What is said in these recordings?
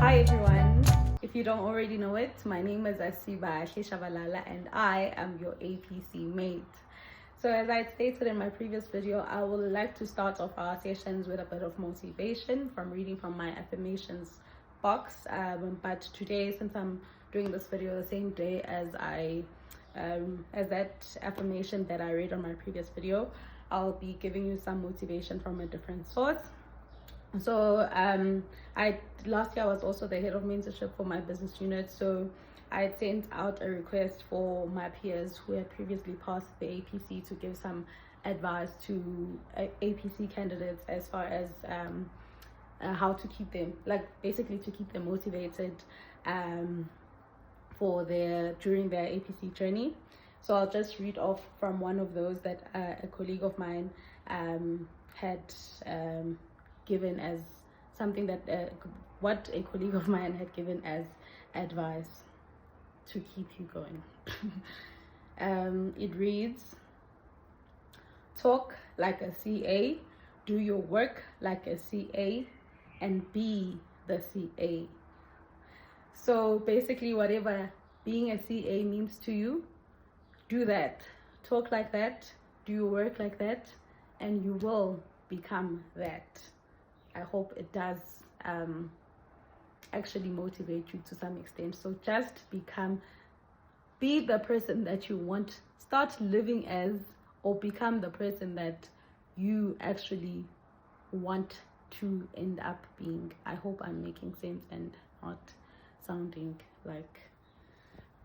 Hi everyone, if you don't already know it, my name is Asiba Shabalala and I am your APC mate. So as I stated in my previous video, I would like to start off our sessions with a bit of motivation from reading from my affirmations box. But today, since I'm doing this video the same day as that affirmation that I read on my previous video, I'll be giving you some motivation from a different source. So last year I was also the head of mentorship for my business unit, so I sent out a request for my peers who had previously passed the APC to give some advice to APC candidates as far as how to keep them, basically to keep them motivated during their APC journey. So I'll just read off from one of those that a colleague of mine had given as something that what a colleague of mine had given as advice to keep you going. It reads, talk like a CA, do your work like a CA, and be the CA. So basically, whatever being a CA means to you, do that. Talk like that, do your work like that, and you will become that. I hope it does actually motivate you to some extent. So just be the person that you want. Start living as, or become the person that you actually want to end up being. I hope I'm making sense and not sounding like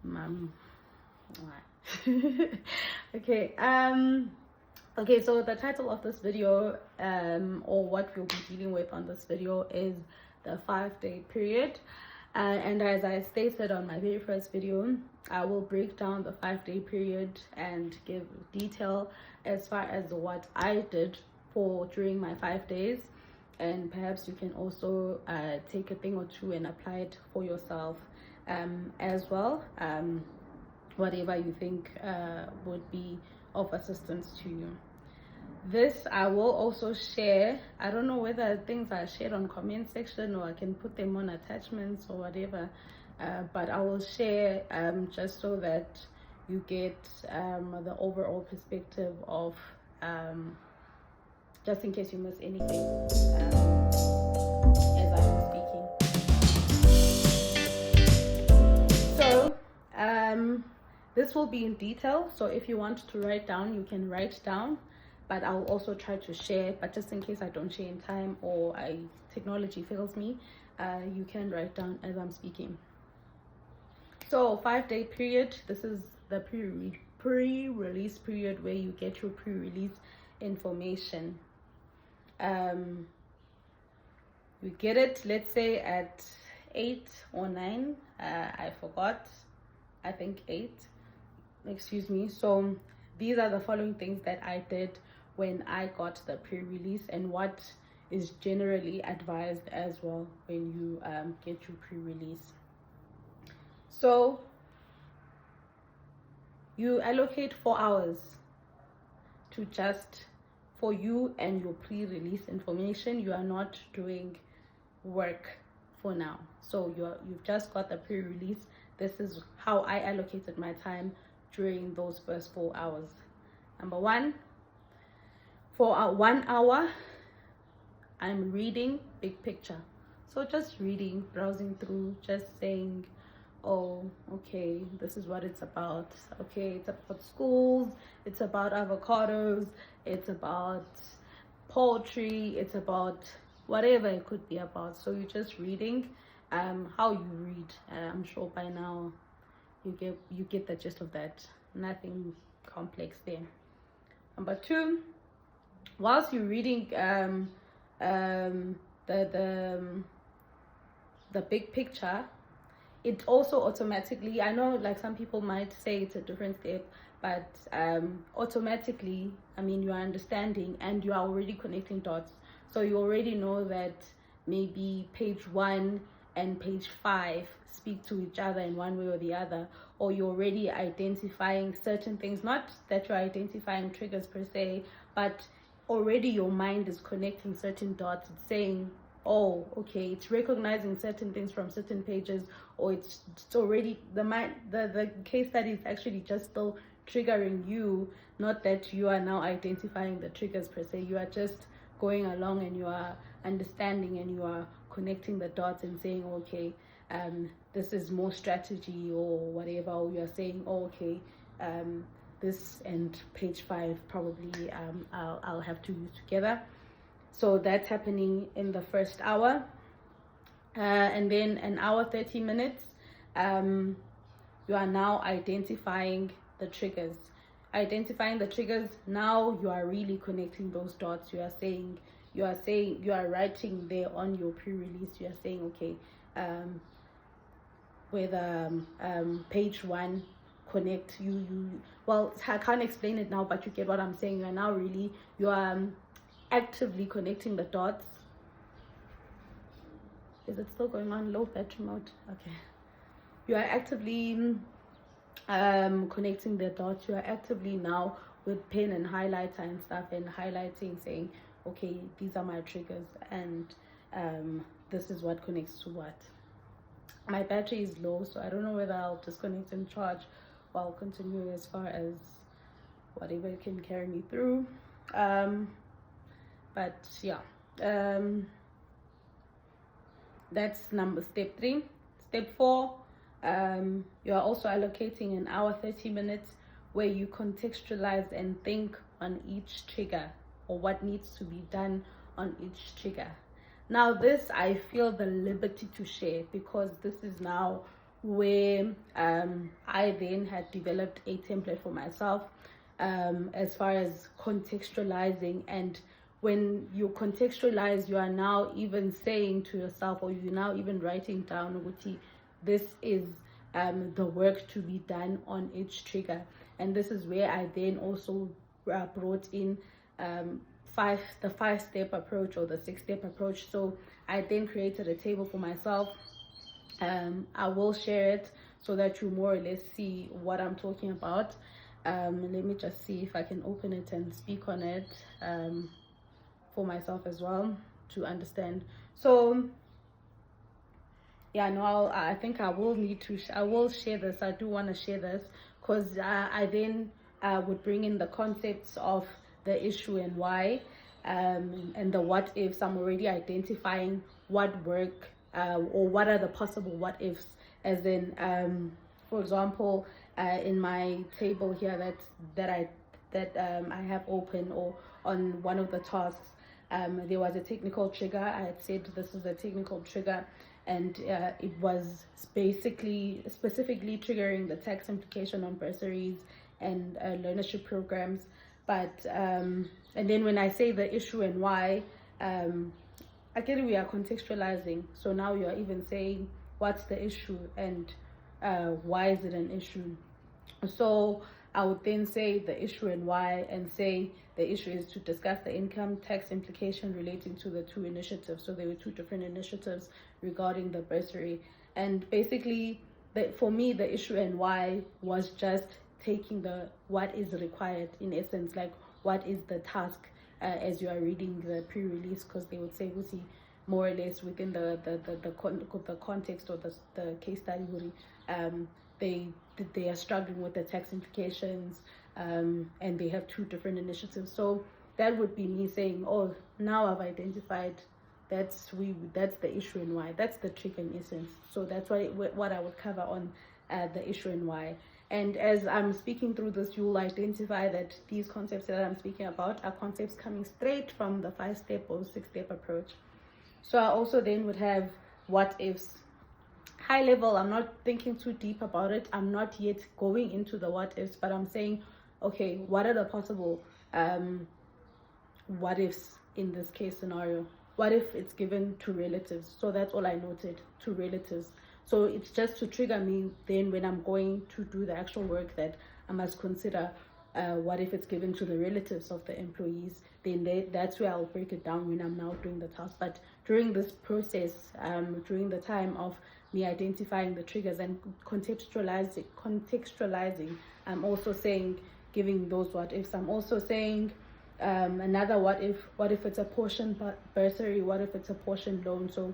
mom. Okay. Okay, so the title of this video, or what we'll be dealing with on this video, is the 5-day period. And as I stated on my very first video, I will break down the 5-day period and give detail as far as what I did during my 5 days. And perhaps you can also take a thing or two and apply it for yourself as well. Whatever you think would be of assistance to you. This I will also share. I don't know whether things are shared on comment section or I can put them on attachments or whatever, but I will share just so that you get the overall perspective of just in case you miss anything as I'm speaking. So this will be in detail, so if you want to write down, you can write down, but I'll also try to share. But just in case I don't share in time or technology fails me, you can write down as I'm speaking. So 5-day period, this is the pre-release period where you get your pre-release information. You get it, let's say at 8 or 9, I forgot, I think 8. Excuse me. So these are the following things that I did when I got the pre-release and what is generally advised as well when you get your pre-release. So you allocate 4 hours to just for you and your pre-release information. You are not doing work for now. So you've just got the pre-release. This is how I allocated my time during those first 4 hours. Number one, for 1 hour, I'm reading big picture. So just reading, browsing through, just saying, oh, okay, this is what it's about. Okay, it's about schools, it's about avocados, it's about poetry, it's about whatever it could be about. So you're just reading how you read. I'm sure by now you get the gist of that. Nothing complex there. Number two, whilst you're reading the big picture, it also automatically, I know like some people might say it's a different step, but automatically, I mean, you are understanding and you are already connecting dots. So you already know that maybe page 1 and page 5 speak to each other in one way or the other, or you're already identifying certain things, not that you're identifying triggers per se, but already your mind is connecting certain dots. It's saying oh, okay, it's recognizing certain things from certain pages, or it's already the case study is actually just still triggering you, not that you are now identifying the triggers per se. You are just going along and you are understanding and you are connecting the dots and saying, okay, this is more strategy or whatever, or you are saying, oh, okay, this and page 5 probably I'll have to use together. So that's happening in the first hour, and then an hour 30 minutes, you are now identifying the triggers. Now you are really connecting those dots. You are writing there on your pre-release. You are saying, okay, with page 1 connect you well, I can't explain it now, but you get what I'm saying. You are actively connecting the dots. Is it still going on? Low battery mode. Okay. You are actively connecting the dots. You are actively now with pen and highlighter and stuff, and highlighting, saying, okay, these are my triggers, and this is what connects to what. My battery is low, so I don't know whether I'll disconnect and charge while continue as far as whatever can carry me through. But yeah, that's step 3. Step 4, you are also allocating an hour 30 minutes where you contextualize and think on each trigger, or what needs to be done on each trigger. Now this, I feel the liberty to share, because this is now where I then had developed a template for myself, as far as contextualizing. And when you contextualize, you are now even saying to yourself, or you're now even writing down, Uguti, this is the work to be done on each trigger. And this is where I then also brought in the 5-step approach, or the 6-step approach. So I then created a table for myself. I will share it so that you more or less see what I'm talking about. Let me just see if I can open it and speak on it for myself as well, to understand. So yeah, no, I think I will share this. I do want to share this, because I then would bring in the concepts of the issue and why, and the what ifs. I'm already identifying what work, or what are the possible what ifs, as in, for example, in my table here that I have open, or on one of the tasks, there was a technical trigger. I had said this is a technical trigger, and it was specifically triggering the tax implication on bursaries and learnership programs. But and then when I say the issue and why, again, we are contextualizing. So now you are even saying what's the issue and why is it an issue. So I would then say the issue and why, and say the issue is to discuss the income tax implication relating to the 2 initiatives. So there were 2 different initiatives regarding the bursary. And basically, for me, the issue and why was just taking the what is required, in essence, like what is the task, as you are reading the pre-release, because they would say, more or less within the context, or the case study, they are struggling with the tax implications, and they have 2 different initiatives. So that would be me saying, oh, now I've identified that's the issue and why. That's the trick in essence. So that's what I would cover on the issue and why. And as I'm speaking through this, you'll identify that these concepts that I'm speaking about are concepts coming straight from the 5-step or 6-step approach. So I also then would have what ifs. High level, I'm not thinking too deep about it. I'm not yet going into the what ifs, but I'm saying, okay, what are the possible what ifs in this case scenario? What if it's given to relatives? So that's all I noted, to relatives. So it's just to trigger me then when I'm going to do the actual work, that I must consider what if it's given to the relatives of the employees. Then that's where I'll break it down when I'm now doing the task. But during this process, during the time of me identifying the triggers and contextualizing, I'm also saying, giving those what ifs, I'm also saying, Another what if it's a portion bursary, what if it's a portion loan. So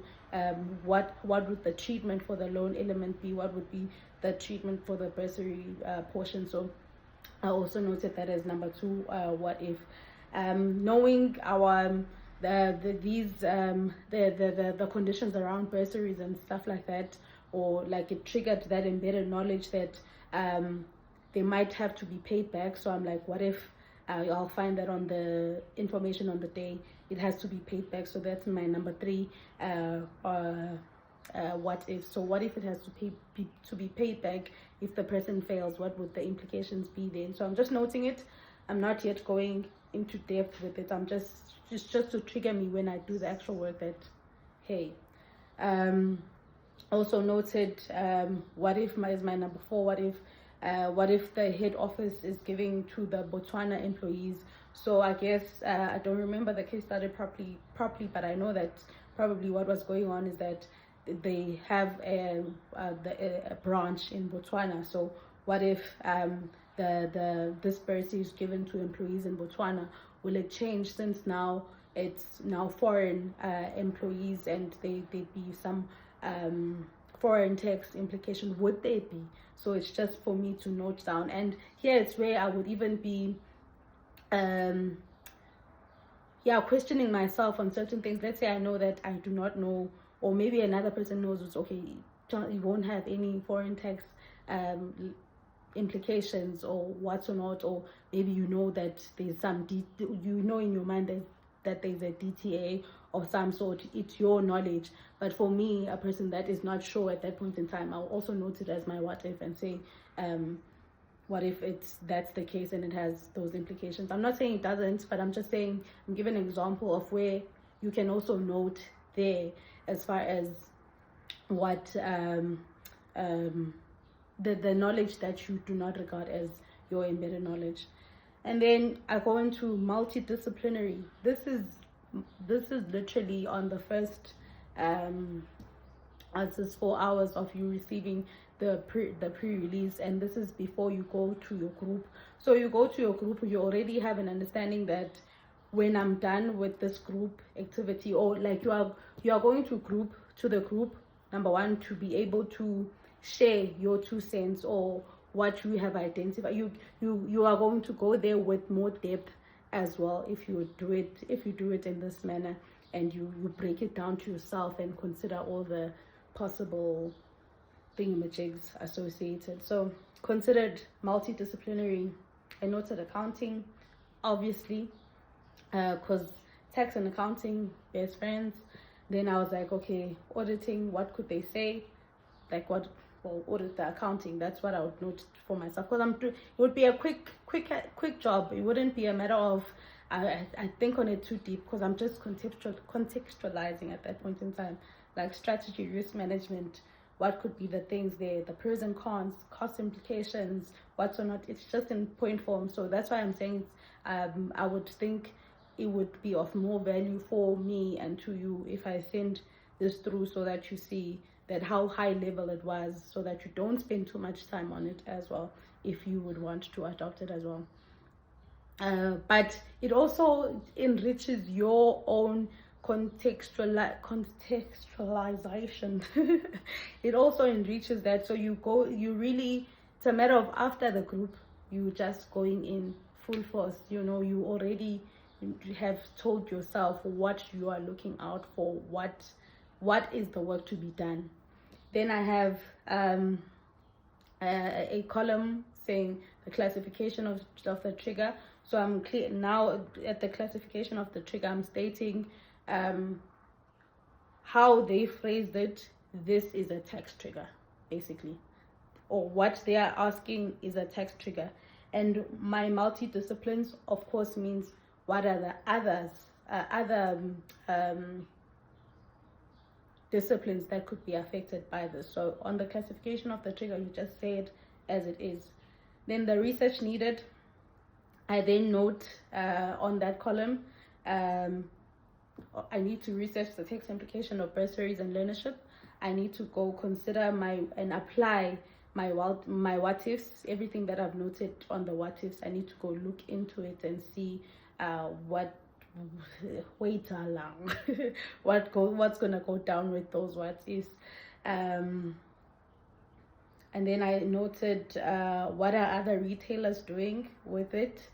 what would the treatment for the loan element be, what would be the treatment for the bursary portion. So I also noted that as number 2, what if. Knowing our the conditions around bursaries and stuff like that, or like it triggered that embedded knowledge that they might have to be paid back. So I'm like, what if I'll find that on the information on the day it has to be paid back. So that's my number 3 what if. So what if it has to be paid back if the person fails? What would the implications be then? So I'm just noting it. I'm not yet going into depth with it. I'm just to trigger me when I do the actual work that, hey. Also noted what if is my number 4. What if the head office is giving to the Botswana employees? So I guess I don't remember the case study properly, but I know that probably what was going on is that they have a branch in Botswana. So what if the disbursement is given to employees in Botswana? Will it change since now it's foreign employees, and there'd be some foreign tax implication? Would there be? So it's just for me to note down. And here it's where I would even be questioning myself on certain things. Let's say I know that I do not know, or maybe another person knows, it's okay, you won't have any foreign tax implications or what or not, or maybe you know that there's some in your mind that there's a DTA of some sort. It's your knowledge. But for me, a person that is not sure at that point in time, I'll also note it as my what if and say, what if that's the case and it has those implications. I'm not saying it doesn't, but I'm just saying, I'm giving an example of where you can also note there as far as what the knowledge that you do not regard as your embedded knowledge. And then I go into multidisciplinary. This is literally on the first 4 hours of you receiving the pre-release, and this is before you go to your group. So you go to your group, you already have an understanding that when I'm done with this group activity, or like you are going to the group, number 1, to be able to share your 2 cents or what you have identified. You are going to go there with more depth as well if you do it in this manner, and you break it down to yourself and consider all the possible thingamajigs associated. So considered multidisciplinary. I noted accounting, obviously, because tax and accounting, best friends. Then I was like, okay, auditing, what could they say? Like what? Well, audit the accounting. That's what I would note for myself, because it would be a quick job. It wouldn't be a matter of I think on it too deep, because I'm just contextualizing at that point in time, like strategy, risk management, what could be the things there, the pros and cons, cost implications, what's or not. It's just in point form. So that's why I'm saying I would think it would be of more value for me and to you if I send this through, so that you see that how high level it was, so that you don't spend too much time on it as well, if you would want to adopt it as well. But it also enriches your own contextualization. It also enriches that. So it's a matter of after the group, you just going in full force. You already have told yourself what you are looking out for, what is the work to be done. Then I have a column saying the classification of the trigger. So I'm clear now at the classification of the trigger. I'm stating how they phrased it. This is a tax trigger, basically, or what they are asking is a tax trigger. And my multi-disciplines, of course, means what are the other disciplines that could be affected by this. So on the classification of the trigger, you just say it as it is. Then the research needed, I then note on that column, I need to research the tax implication of bursaries and learnership. I need to go consider and apply my what ifs, everything that I've noted on the what ifs. I need to go look into it and see what wait along what's gonna go down with those what is. And then I noted what are other retailers doing with it,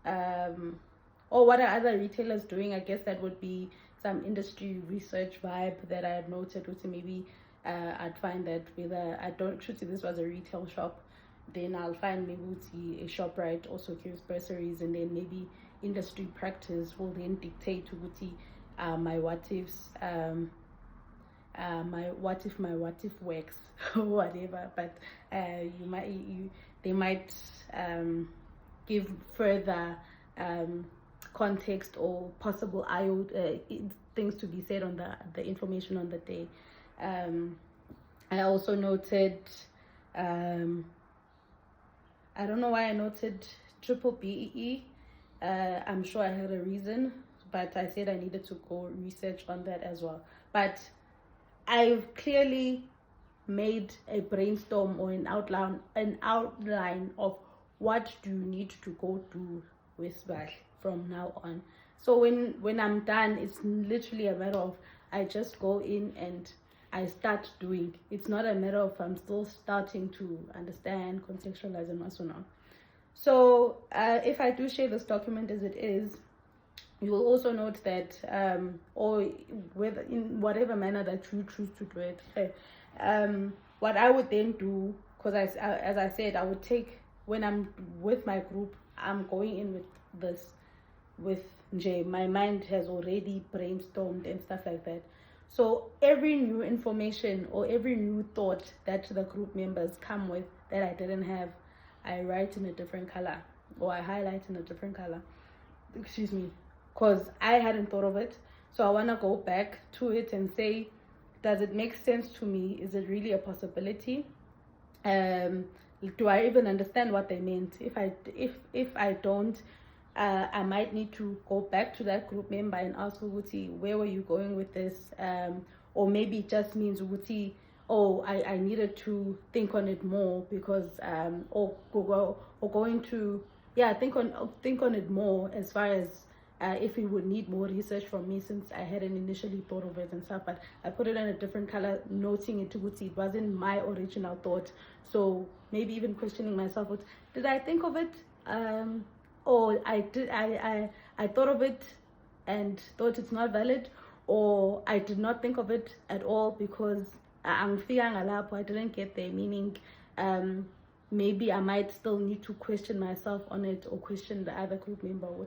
or what are other retailers doing. I guess that would be some industry research vibe that I had noted, which maybe I'd find that whether I don't should say this was a retail shop, then I'll find maybe a ShopRite also carries bursaries, and then maybe industry practice will then dictate my what ifs, my what if works or whatever. But they might give further context or possible things to be said on the information on the day. I also noted, I don't know why I noted triple BEE. I'm sure I had a reason, but I said I needed to go research on that as well. But I've clearly made a brainstorm or an outline of what do you need to go do with SBAL from now on. So when I'm done, it's literally a matter of I just go in and I start doing. It's not a matter of I'm still starting to understand, contextualize, and so on. So if I do share this document as it is, you will also note that, or whether in whatever manner that you choose to do it, what I would then do, because as I said, I would take, when I'm with my group, I'm going in with this, with J. My mind has already brainstormed and stuff like that. So every new information or every new thought that the group members come with that I didn't have, I write in a different color, or I highlight in a different color. Excuse me. Because I hadn't thought of it. So I want to go back to it and say, does it make sense to me? Is it really a possibility? Do I even understand what they meant? If I don't, I might need to go back to that group member and ask Uguti, where were you going with this? Or maybe it just means Uguti, oh, I needed to think on it more because or going to think on it more as far as if it would need more research from me, since I hadn't initially thought of it and stuff. But I put it in a different color, noting it to it wasn't my original thought. So maybe even questioning myself, did I think of it? Or I thought of it and thought it's not valid, or I did not think of it at all because I didn't get there, meaning maybe I might still need to question myself on it, or question the other group member, or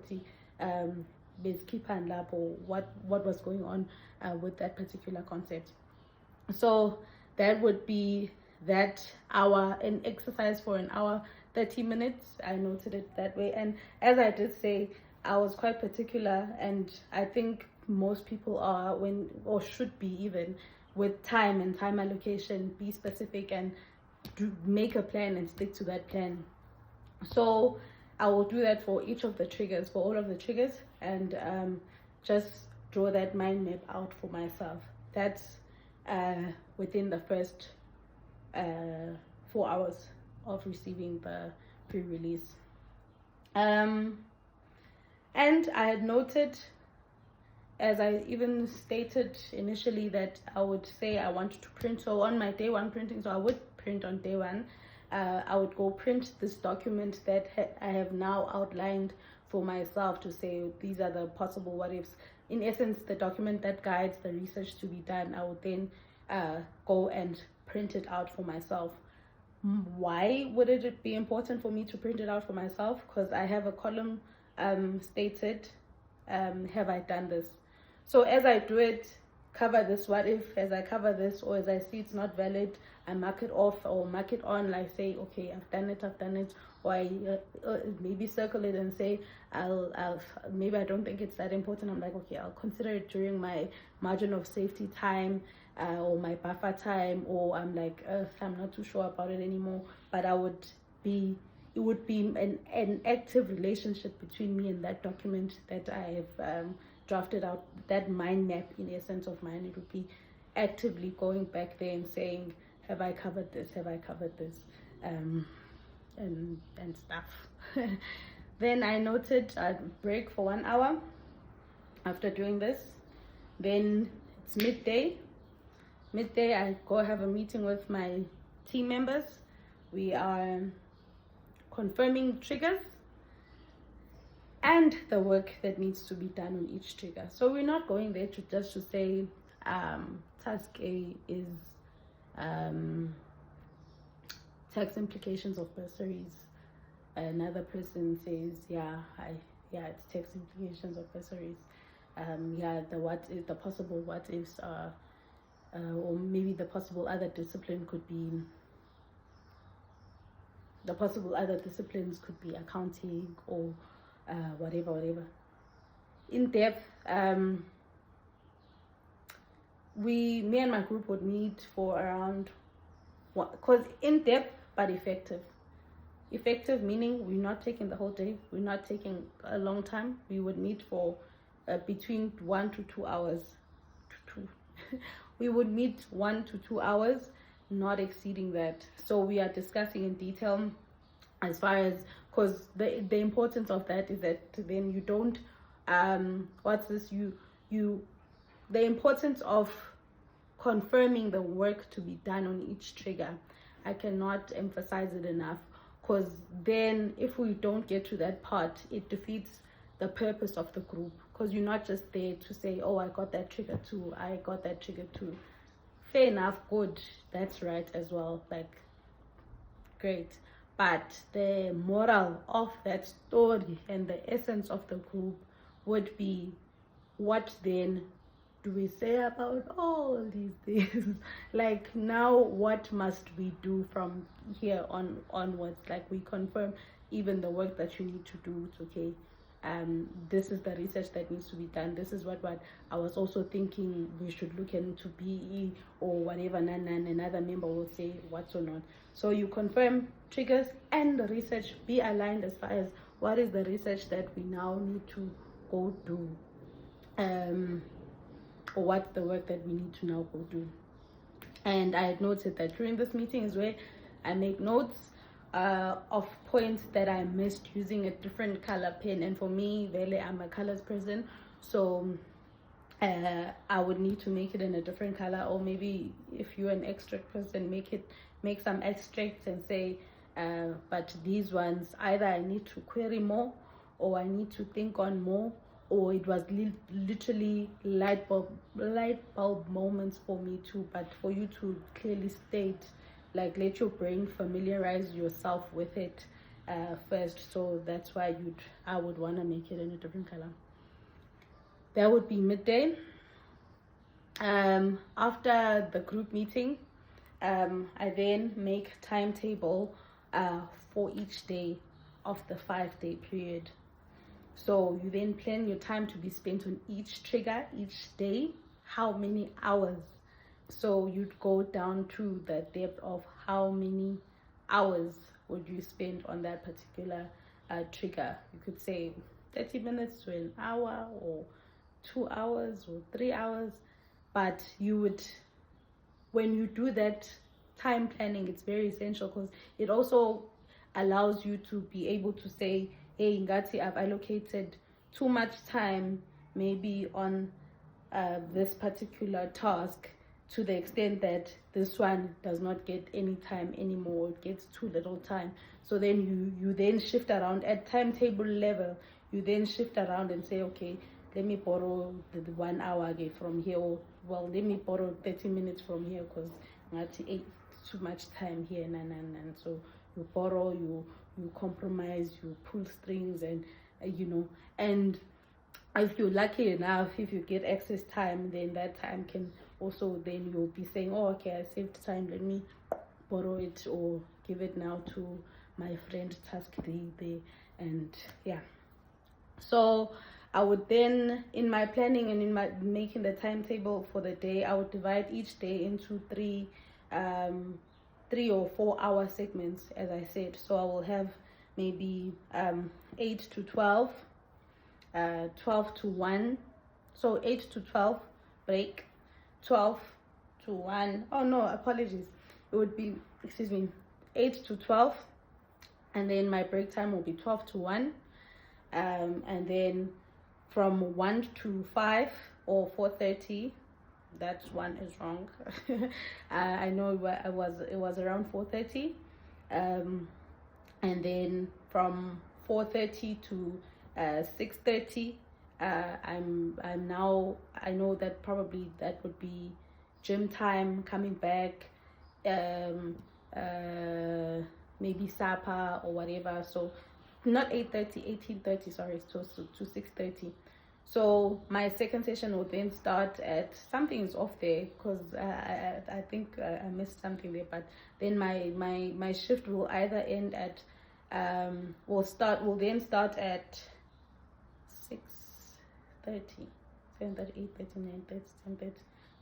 what was going on with that particular concept. So that would be that hour, an exercise for an hour, 30 minutes. I noted it that way. And as I did say, I was quite particular, and I think most people are, or should be even, with time and time allocation, be specific and make a plan and stick to that plan. So I will do that for each of the triggers, for all of the triggers, and just draw that mind map out for myself. That's within the first 4 hours of receiving the pre-release. And I had noted, as I even stated initially, that I would say I wanted to print. So on my day one printing, so I would print on day one. I would go print this document that I have now outlined for myself to say these are the possible what ifs. In essence, the document that guides the research to be done, I would then go and print it out for myself. Why would it be important for me to print it out for myself? Because I have a column stated, have I done this? So as I do it, cover this what if, as I cover this, or as I see it's not valid, I mark it off or mark it on, like say, okay, I've done it, or I maybe circle it and say, I'll maybe I don't think it's that important. I'm like, okay, I'll consider it during my margin of safety time, or my buffer time, or I'm like, I'm not too sure about it anymore. But it would be an active relationship between me and that document that I have drafted out, that mind map in essence of mine. It would be actively going back there and saying, have I covered this, and stuff. Then I noted I'd break for 1 hour after doing this. Then it's midday. Midday, I go have a meeting with my team members. We are confirming triggers and the work that needs to be done on each trigger. So we're not going there to just to say task A is tax implications of bursaries. Another person says, it's tax implications of bursaries. The possible what ifs are, or maybe the possible other discipline could be. The possible other disciplines could be accounting or whatever. In depth, me and my group would meet for around, because in depth but effective. Effective meaning we're not taking the whole day, we're not taking a long time. We would meet for between 1 to 2 hours. We would meet 1 to 2 hours, not exceeding that. So we are discussing in detail as far as, because the importance of that is that then you don't the importance of confirming the work to be done on each trigger. I cannot emphasize it enough, because then if we don't get to that part, it defeats the purpose of the group, because you're not just there to say, oh, I got that trigger too, I got that trigger too. Fair enough, good, that's right as well, like great. But the moral of that story and the essence of the group would be, what then do we say about all these things? Like, now what must we do from here onwards? Like, we confirm even the work that you need to do. It's okay. This is the research that needs to be done. This is what I was also thinking we should look into BE or whatever. Another member will say what's or not. So you confirm triggers and the research, be aligned as far as what is the research that we now need to go do, or what's the work that we need to now go do. And I had noted that during this meeting is where I make notes of points that I missed using a different color pen. And for me, really, I'm a colors person, so I would need to make it in a different color. Or maybe if you're an extract person, make some extracts and say, but these ones, either I need to query more, or I need to think on more, or it was literally light bulb moments for me too. But for you to clearly state, like, let your brain familiarize yourself with it first. So that's why I would want to make it in a different color. That would be midday. After the group meeting, I then make timetable for each day of the 5-day period. So you then plan your time to be spent on each trigger each day, how many hours. So you'd go down to the depth of how many hours would you spend on that particular trigger. You could say 30 minutes to an hour, or 2 hours, or 3 hours. But you would, when you do that time planning, it's very essential, because it also allows you to be able to say, hey, Ngati, I've allocated too much time maybe on this particular task, to the extent that this one does not get any time anymore, it gets too little time. So then you then shift around at timetable level. You then shift around and say, okay, let me borrow the 1 hour from here, or well, let me borrow 30 minutes from here, because it's too much time here. And so you borrow, you compromise, you pull strings, and and if you're lucky enough, if you get excess time, then that time can also, then you'll be saying, oh, okay, I saved time, let me borrow it or give it now to my friend task day. And yeah, so I would then, in my planning and in my making the timetable for the day, I would divide each day into 3 or 4 hour segments, as I said. So I will have maybe 8 to 12, 12 to 1, so 8 to 12 break, 12 to 1, oh no, apologies, it would be, 8 to 12, and then my break time will be 12 to 1, and then from 1 to 5 or 4:30. That one is wrong. I know it was around 4:30, and then from 4:30 to 6:30. I'm now, I know that probably that would be gym time, coming back, maybe supper or whatever. So not 8:30, 18:30, sorry, to 6:30. So my second session will then start at, something is off there because I think I missed something there, but then my shift will either end at will then start at 6:30, 7:30, 8:30, 9:30, 10:30.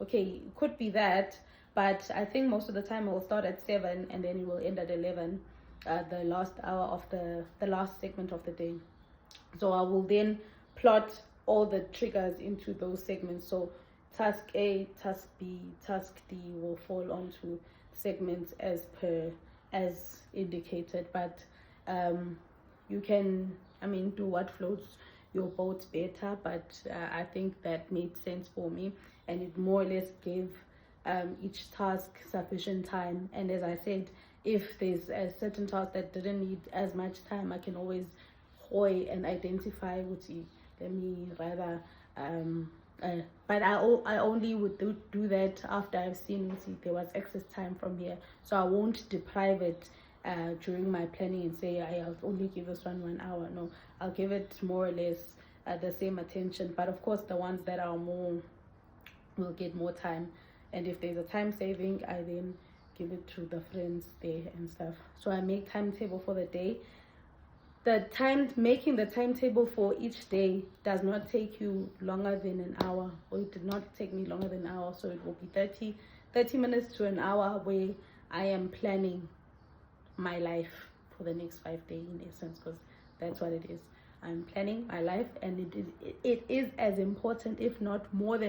Okay, it could be that, but I think most of the time it will start at 7 and then it will end at 11, the last hour of the last segment of the day. So I will then plot all the triggers into those segments. So task A, task B, task D will fall onto segments as indicated, but you can, do what floats your boat better, but I think that made sense for me, and it more or less gave each task sufficient time. And as I said, if there's a certain task that didn't need as much time, I can always hoy and identify which, let me rather but I only would do that after I've seen there was excess time from here, so I won't deprive it during my planning and say I'll only give this one 1 hour. No, I'll give it more or less the same attention, but of course the ones that are more will get more time, and if there's a time saving, I then give it to the friends there and stuff. So I make timetable for the day. Making the timetable for each day does not take you longer than an hour, or it did not take me longer than an hour. So it will be 30 minutes to an hour where I am planning my life for the next 5 days, in essence, because that's what it is. I'm planning my life, and it is as important, if not more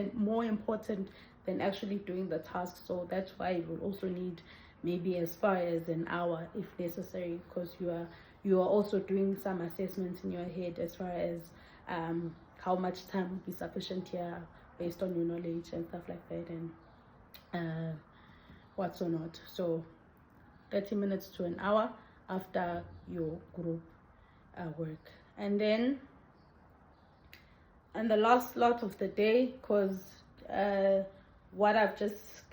important than actually doing the task. So that's why you will also need maybe as far as an hour if necessary, because you are also doing some assessments in your head as far as how much time would be sufficient here based on your knowledge and stuff like that, and what's or not. So 30 minutes to an hour after your group work. And then and the last slot of the day, because what I've just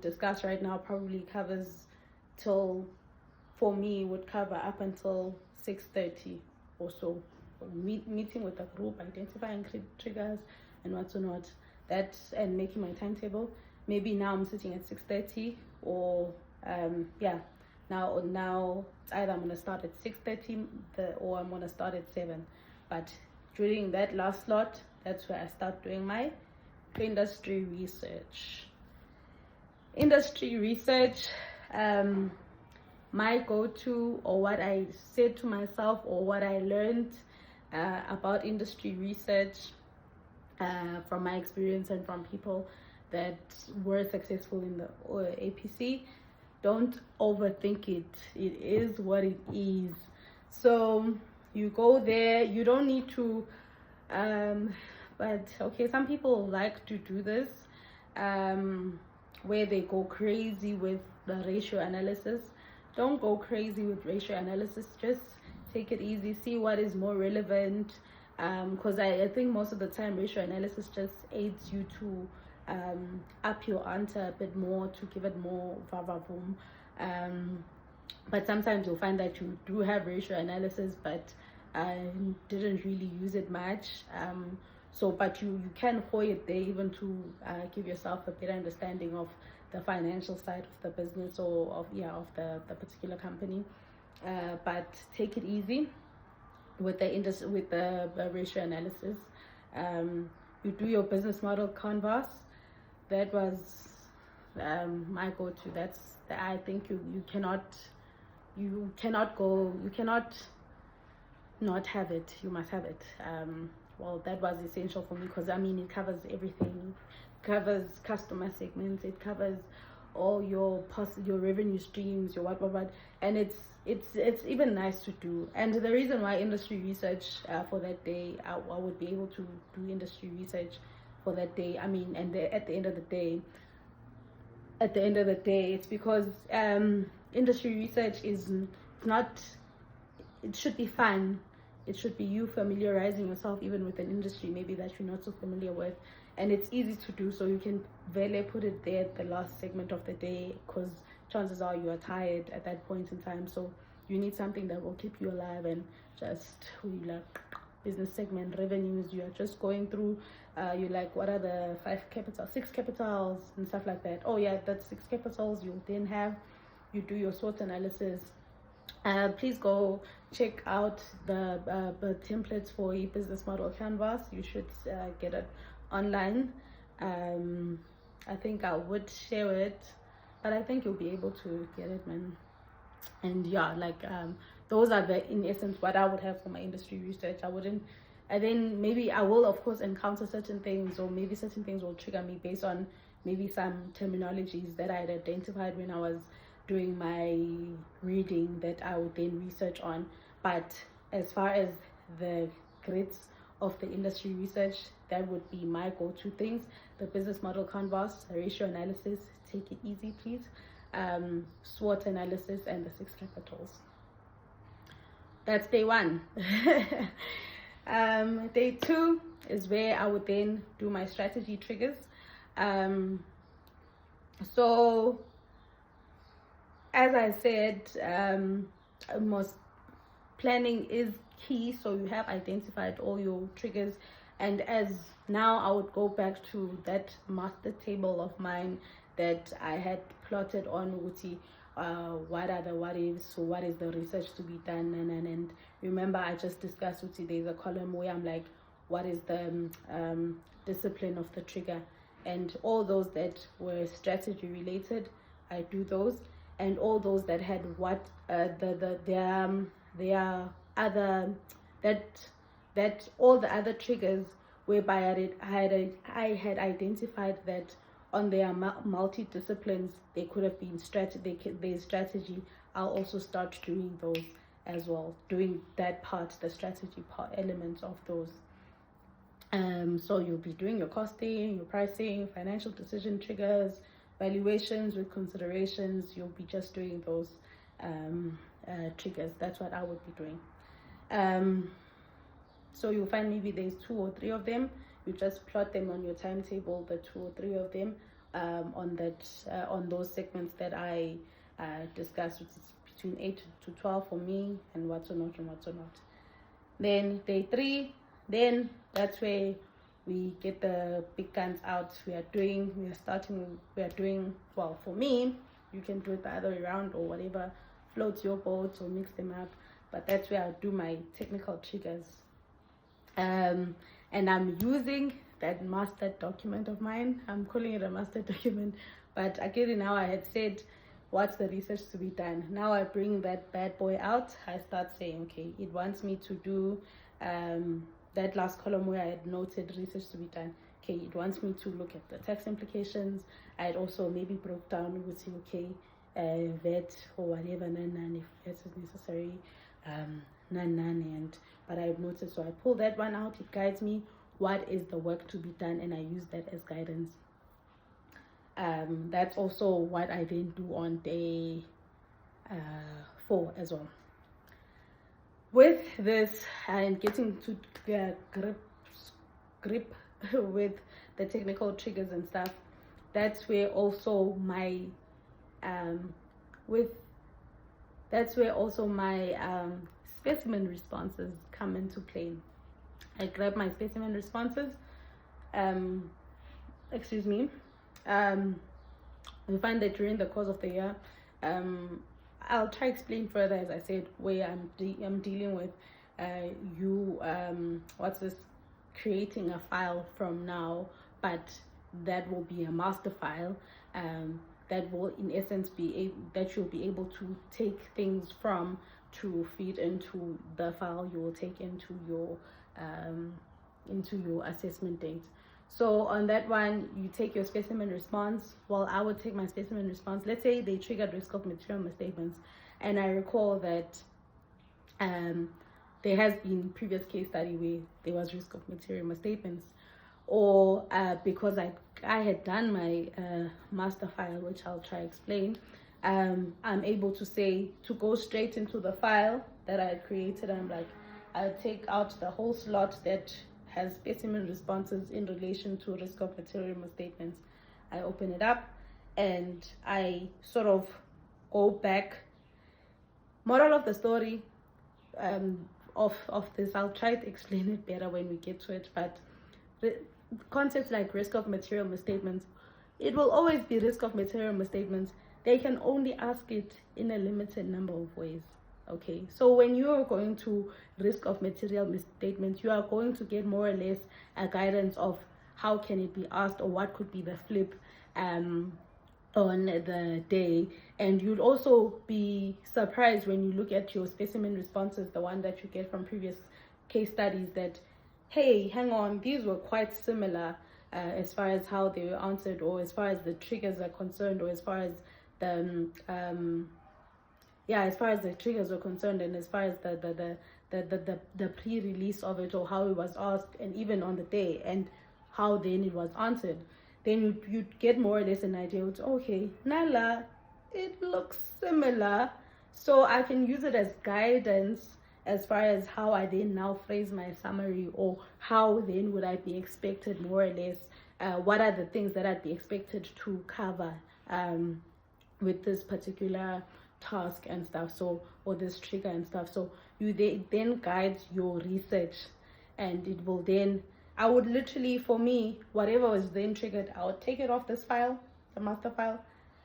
discussed right now probably covers till, for me, would cover up until 6:30 or so. Meeting with the group, identifying triggers and what's or not, and making my timetable. Maybe now I'm sitting at 6:30, or now it's either I'm gonna start at 6:30 or I'm gonna start at 7. But during that last slot, that's where I start doing my industry research. My go-to, or what I said to myself, or what I learned about industry research from my experience and from people that were successful in the APC: don't overthink it. It is what it is. So you go there, you don't need to but okay, some people like to do this where they go crazy with the ratio analysis. Don't go crazy with ratio analysis. Just take it easy, see what is more relevant, because I think most of the time ratio analysis just aids you to up your answer a bit more, to give it more vavavoom. But sometimes you'll find that you do have ratio analysis, but didn't really use it much. But you can hoy it there, even to give yourself a better understanding of the financial side of the business, or of the particular company. But take it easy with the ratio analysis. You do your business model canvas. That was my go-to. I think you cannot not have it. You must have it. That was essential for me, because it covers everything. It covers customer segments, it covers all your revenue streams, your what, and it's even nice to do. And the reason why industry research for that day, I would be able to do industry research for that day. I mean, and at the end of the day, it's because industry research is not. It should be fun. It should be you familiarizing yourself even with an industry maybe that you're not so familiar with, and it's easy to do. So you can really put it there at the last segment of the day, because chances are you are tired at that point in time. So you need something that will keep you alive, and just like business segment revenues, you are just going through. You're like, what are the 6 capitals and stuff like that. Oh yeah, that's 6 capitals. You then you do your SWOT analysis. Please go check out the templates for a business model canvas. You should get it online. I think I would share it, but I think you'll be able to get it, man. And yeah, like those are in essence what I would have for my industry research. I wouldn't, and then maybe I will of course encounter certain things, or maybe certain things will trigger me based on maybe some terminologies that I had identified when I was doing my reading that I would then research on. But as far as the grits of the industry research, that would be my go-to things: the business model canvas, ratio analysis, take it easy please, SWOT analysis, and the 6 capitals. That's day 1. Day 2 is where I would then do my strategy triggers. So as I said, most planning is key. So you have identified all your triggers, and as now I would go back to that master table of mine that I had plotted on Uti. What are the what ifs? So what is the research to be done? And remember, I just discussed Uti. There's a column where I'm like, what is the discipline of the trigger? And all those that were strategy related, I do those. And all those that had what all the other triggers whereby I had identified that on their multi-disciplines they could have been their strategy. I'll also start doing those as well, doing that part, the strategy part elements of those. So you'll be doing your costing, your pricing, financial decision triggers, valuations with considerations. You'll be just doing those triggers. That's what I would be doing. So you'll find maybe there's 2 or 3 of them. You just plot them on your timetable, the 2 or 3 of them, on those segments that I discussed, which is between 8 to 12 for me, and what's or not and what's or not. Then day 3, then that's where we get the big guns out. We are doing, well, for me, you can do it the other way around or whatever floats your boat, or mix them up, but that's where I'll do my technical triggers. And I'm using that master document of mine. I'm calling it a master document, but again, now I had said what's the research to be done. Now I bring that bad boy out. I start saying, okay, it wants me to do that last column where I had noted research to be done. Okay, it wants me to look at the tax implications. I had also maybe broke down, would say, okay, VAT or whatever, if VAT is necessary, but I had noted, so I pull that one out. It guides me what is the work to be done, and I use that as guidance. That's also what I then do on day 4 as well. With this and getting to grip with the technical triggers and stuff, that's where also my specimen responses come into play. I grab my specimen responses. We find that during the course of the year, I'll try to explain further, as I said, where I'm dealing with creating a file from now, but that will be a master file that will in essence that you'll be able to take things from to feed into the file you will take into your assessment date. So on that one, you take your specimen response. Well, I would take my specimen response. Let's say they triggered risk of material misstatements, and I recall that there has been previous case study where there was risk of material misstatements, or because I had done my master file, which I'll try to explain. I'm able to say to go straight into the file that I had created. I'm like, I'll take out the whole slot that has specimen responses in relation to risk of material misstatements. I open it up and I sort of go back. Moral of the story of this, I'll try to explain it better when we get to it, but concepts like risk of material misstatements, it will always be risk of material misstatements. They can only ask it in a limited number of ways. Okay, so when you are going to risk of material misstatements, you are going to get more or less a guidance of how can it be asked, or what could be the flip on the day. And you'd also be surprised when you look at your specimen responses, the one that you get from previous case studies, that hey, hang on, these were quite similar as far as how they were answered, or as far as the triggers are concerned, or as far as the as far as the triggers were concerned, and as far as the pre-release of it, or how it was asked, and even on the day, and how then it was answered, then you'd get more or less an idea. It's okay, Nala, it looks similar, so I can use it as guidance as far as how I then now phrase my summary, or how then would I be expected more or less, what are the things that I'd be expected to cover with this particular task and stuff, so, or this trigger and stuff. So then guide your research, and it will then, I would literally, for me, whatever was then triggered, I would take it off this file, the master file,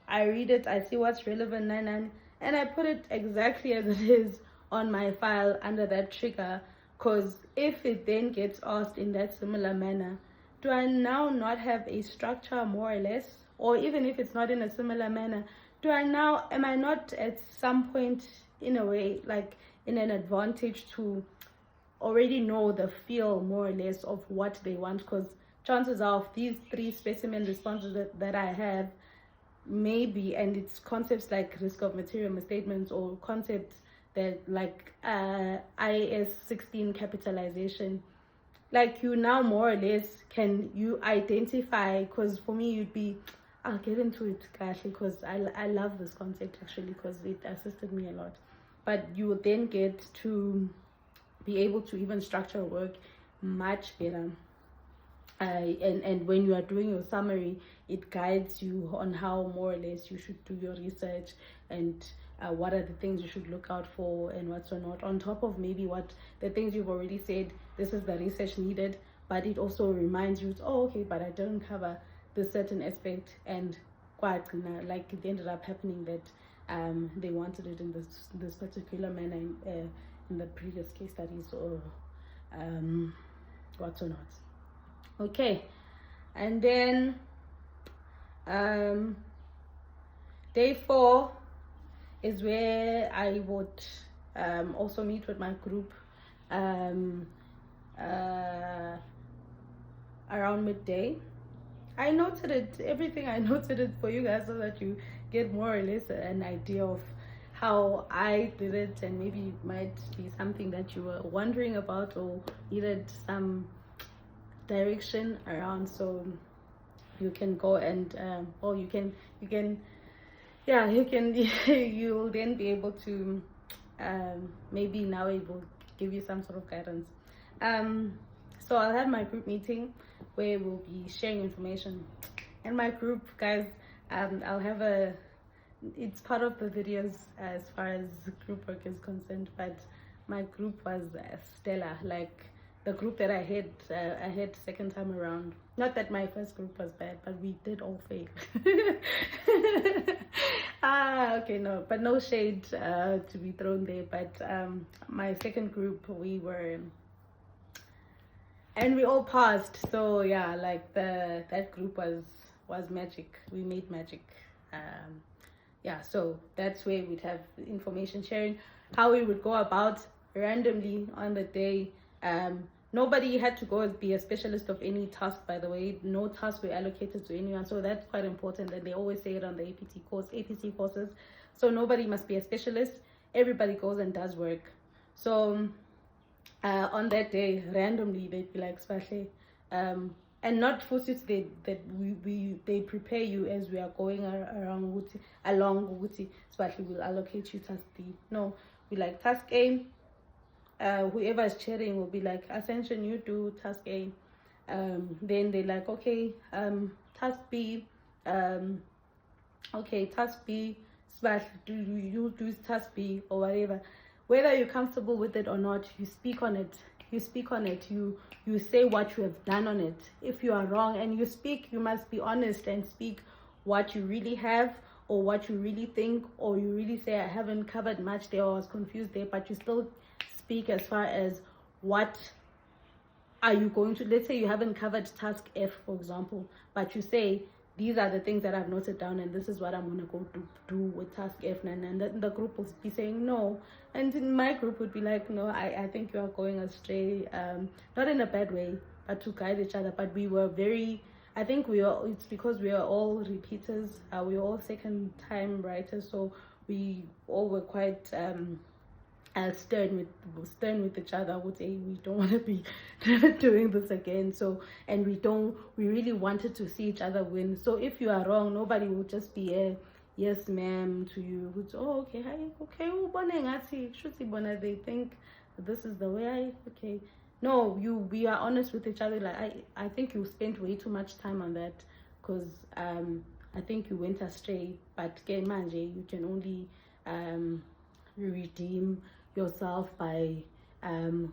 I read it, I see what's relevant, and I put it exactly as it is on my file under that trigger. Because if it then gets asked in that similar manner, do I now not have a structure more or less? Or even if it's not in a similar manner, am I not at some point, in a way, like in an advantage to already know the feel more or less of what they want? Because chances are, of these 3 specimen responses that I have, maybe, and it's concepts like risk of material misstatements, or concepts that like IAS 16 capitalization, like you now more or less can you identify, because for me you'd be, I'll get into it actually, because I love this concept actually, because it assisted me a lot. But you will then get to be able to even structure work much better. And when you are doing your summary, it guides you on how more or less you should do your research, and what are the things you should look out for, and what's or not, on top of maybe what the things you've already said, this is the research needed. But it also reminds you, oh okay, but I didn't cover this certain aspect, and quite like it ended up happening that they wanted it in this particular manner in the previous case studies, or what's or not. Okay, and then day 4 is where I would also meet with my group around midday. I noted it, everything I noted it for you guys, so that you get more or less an idea of how I did it, and maybe it might be something that you were wondering about, or needed some direction around. So you can go and or you can you'll then be able to maybe now it will give you some sort of guidance. So I'll have my group meeting where we'll be sharing information. And my group, guys, I'll have it's part of the videos as far as group work is concerned, but my group was stellar. Like the group that I had second time around. Not that my first group was bad, but we did all fail. Okay, no, but no shade to be thrown there. But my second group, we all passed. So yeah, like that group was magic. We made magic. Yeah, so that's where we'd have information sharing, how we would go about randomly on the day. Nobody had to go and be a specialist of any task, by the way. No tasks were allocated to anyone. So that's quite important. And they always say it on the APC courses. So nobody must be a specialist. Everybody goes and does work. So on that day, randomly, they'd be like, Swahle, and not force it they prepare you as we are going along Swahle will allocate you task D. No, we like task A. Whoever is chairing will be like, Ascension, you do task A. Then they're like, okay, task B, okay, task B, you do task B or whatever. Whether you're comfortable with it or not, you speak on it. You say what you have done on it. If you are wrong and you speak, you must be honest and speak what you really have, or what you really think, or you really say, I haven't covered much there, or I was confused there, but you still speak as far as what are you going to, let's say you haven't covered task F, for example, but you say, these are the things that I've noted down, and this is what I'm going to go to do with task F. And the group will be saying no. And in my group would be like, no, I think you are going astray. Not in a bad way, but to guide each other. But we were very, I think it's because we are all repeaters. We were all second time writers. So we all were quite stern with each other. I would say we don't want to be doing this again. So, and we really wanted to see each other win. So if you are wrong, nobody will just be a yes ma'am to you. It's, oh, okay, hi, okay, they think this is the way okay. No, we are honest with each other. Like I think you spent way too much time on that, because I think you went astray. But manje, you can only redeem yourself by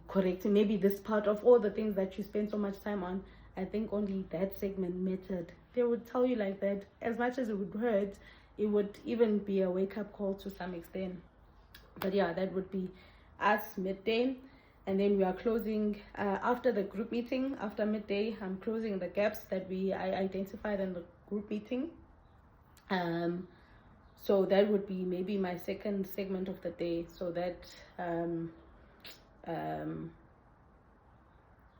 correcting maybe this part of all the things that you spend so much time on. I think only that segment mattered. They would tell you like that. As much as it would hurt, it would even be a wake-up call to some extent. But yeah, that would be us midday. And then we are closing after the group meeting. After midday, I'm closing the gaps that I identified in the group meeting. So that would be maybe my second segment of the day. So that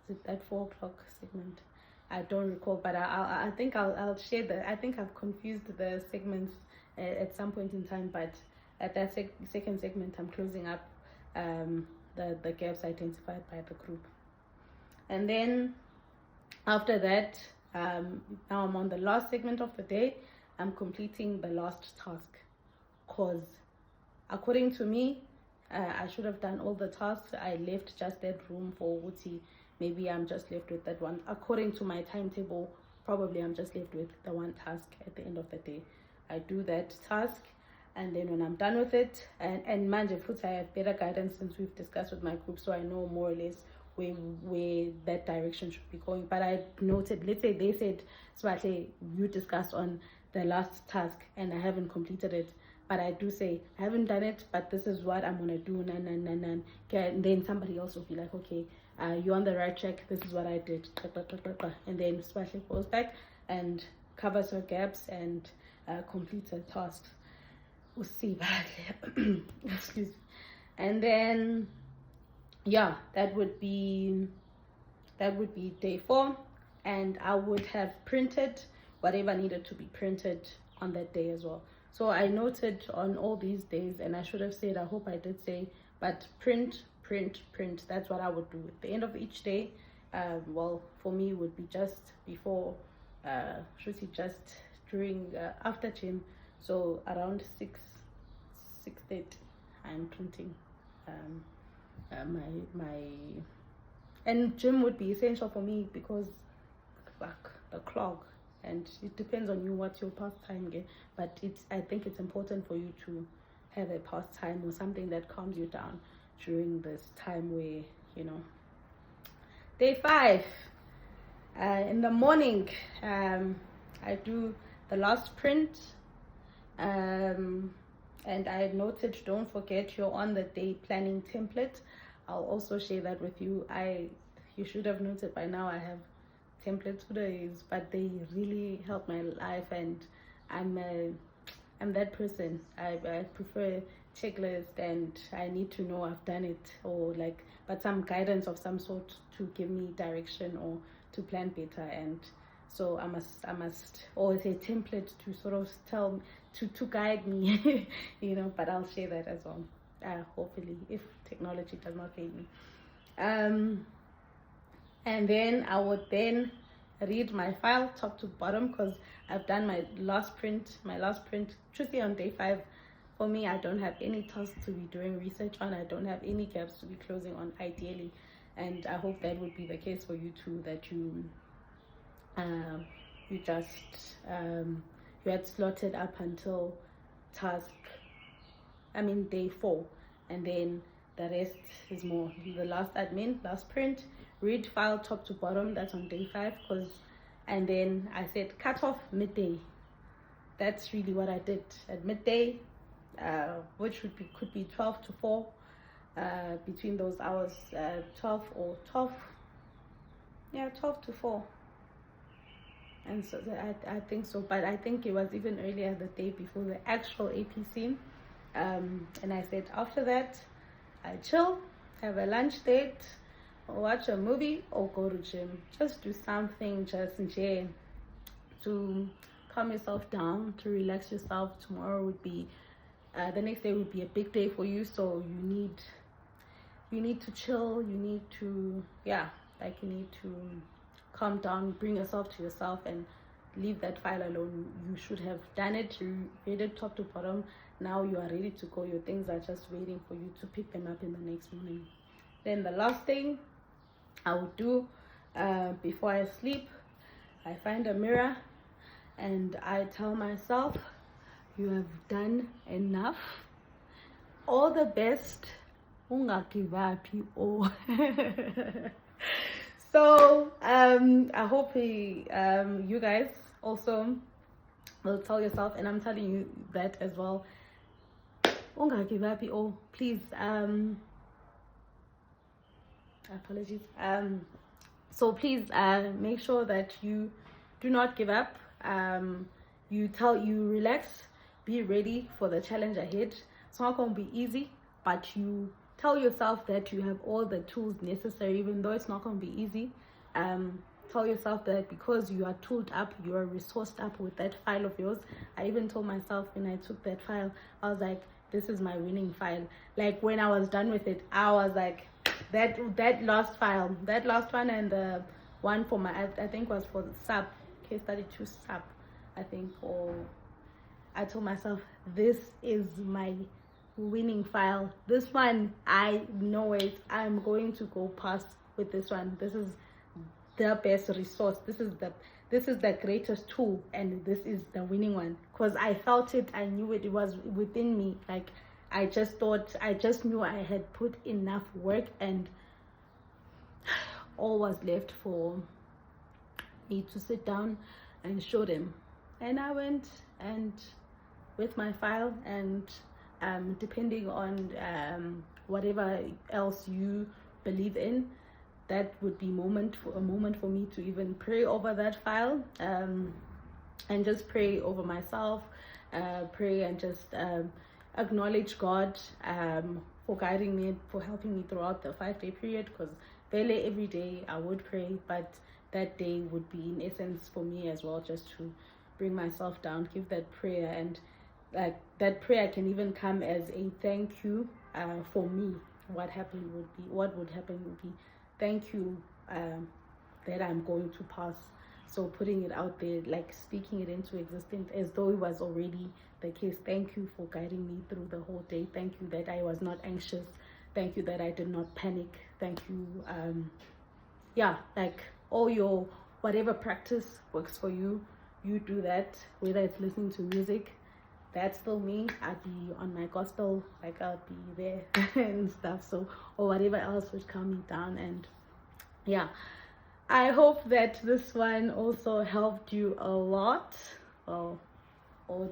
is it that 4 o'clock segment? I don't recall, but I think I'll share that. I think I've confused the segments at some point in time, but at that second segment, I'm closing up the gaps identified by the group. And then after that, now I'm on the last segment of the day. I'm completing the last task, because according to me, I should have done all the tasks. I left just that room for Uti. Maybe I'm just left with that one. According to my timetable, probably I'm just left with the one task at the end of the day. I do that task, and then when I'm done with it, and manje futhi I have better guidance since we've discussed with my group, so I know more or less where that direction should be going. But I noted, let's say they said, Swate, you discussed on the last task and I haven't completed it, but I do say I haven't done it, but this is what I'm gonna do, and then somebody else will be like, okay, you're on the right track, this is what I did, and then Swate goes back and covers her gaps and completes her tasks. We'll see. Excuse me. And then yeah, that would be day 4, and I would have printed whatever needed to be printed on that day as well. So I noted on all these days, and I should have said, I hope I did say, but print. That's what I would do at the end of each day. Well, for me, it would be just before, just during after gym. So around 6:30, I'm printing my and gym would be essential for me because the clock, and it depends on you what your pastime is, but I think it's important for you to have a pastime or something that calms you down during this time where, you know. Day 5, in the morning, I do the last print, and I noted, don't forget your on the day planning template. I'll also share that with you. You should have noted by now I have templates for days, but they really help my life, and I'm that person. I prefer checklist, and I need to know I've done it, or like, but some guidance of some sort to give me direction or to plan better. And so I must, or it's a template to sort of tell, to guide me, you know. But I'll share that as well, hopefully, if technology does not fail me. And then I would then read my file top to bottom, because I've done my last print. Truthfully, on day 5, for me, I don't have any tasks to be doing research on. I don't have any gaps to be closing on, ideally. And I hope that would be the case for you too, that you just you had slotted up until day 4, and then the rest is more the last print, read file top to bottom. That's on day 5, and then I said cut off midday. That's really what I did at midday, which could be 12 to 4, between those hours, 12 to 4. And so I think so, but I think it was even earlier, the day before the actual APC. And I said after that, I chill, have a lunch date, or watch a movie, or go to gym. Just do something, just to calm yourself down, to relax yourself. Tomorrow would be, the next day would be a big day for you, so you need to chill. You need to, you need to calm down, bring yourself to yourself, and leave that file alone. You should have done it. You read it top to bottom. Now you are ready to go. Your things are just waiting for you to pick them up in the next morning. Then the last thing I would do before I sleep, I find a mirror and I tell myself, you have done enough. All the best. So I hope you guys also will tell yourself, and I'm telling you that as well. Please, apologies. So please make sure that you do not give up. You relax, be ready for the challenge ahead. It's not going to be easy, but you tell yourself that you have all the tools necessary, even though it's not going to be easy. Tell yourself that because you are tooled up, you are resourced up with that file of yours. I even told myself when I took that file, I was like, this is my winning file. Like when I was done with it, I was like, that last file, that last one, and the one for my, I think was for the sub, case study 2 sub, I think, or I told myself, this is my winning file. This one, I know it. I'm going to go past with this one. This is the best resource. This is the greatest tool, and this is the winning one, because I felt it. I knew it. It was within me. Like I just knew I had put enough work, and all was left for me to sit down and show them. And I went and with my file, and depending on whatever else you believe in, that would be a moment for me to even pray over that file, and just pray over myself, pray and just acknowledge God for guiding me, for helping me throughout the 5-day period, because barely every day I would pray, but that day would be in essence for me as well, just to bring myself down, give that prayer. And like that prayer can even come as a thank you for me. What would happen would be thank you that I'm going to pass. So putting it out there, like speaking it into existence as though it was already the case. Thank you for guiding me through the whole day. Thank you that I was not anxious. Thank you that I did not panic. Thank you. Like all your whatever practice works for you, you do that. Whether it's listening to music, that's still me. I'd be on my gospel, like I'll be there and stuff. So, or whatever else would calm me down. And yeah, I hope that this one also helped you a lot, or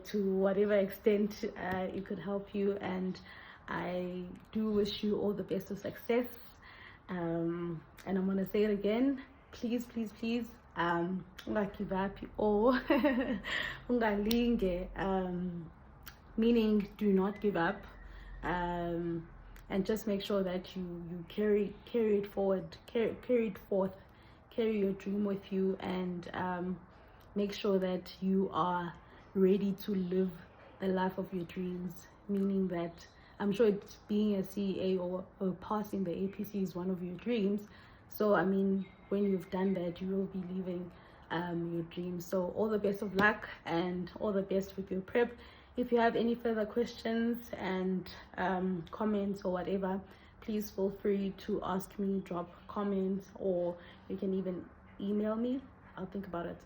to whatever extent it could help you. And I do wish you all the best of success. And I'm gonna say it again. Please, please, please, ungagive or ungalinge, meaning do not give up. and just make sure that you carry it forward, carry it forth, carry your dream with you, and make sure that you are ready to live the life of your dreams. Meaning that I'm sure it's being a CA or passing the APC is one of your dreams. So I mean, when you've done that, you will be living your dreams. So all the best of luck and all the best with your prep. If you have any further questions and comments or whatever, please feel free to ask me, drop comments, or you can even email me. I'll think about it.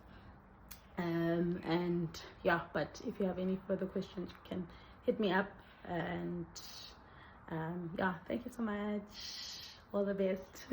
And yeah, but if you have any further questions, you can hit me up. And yeah, thank you so much. All the best.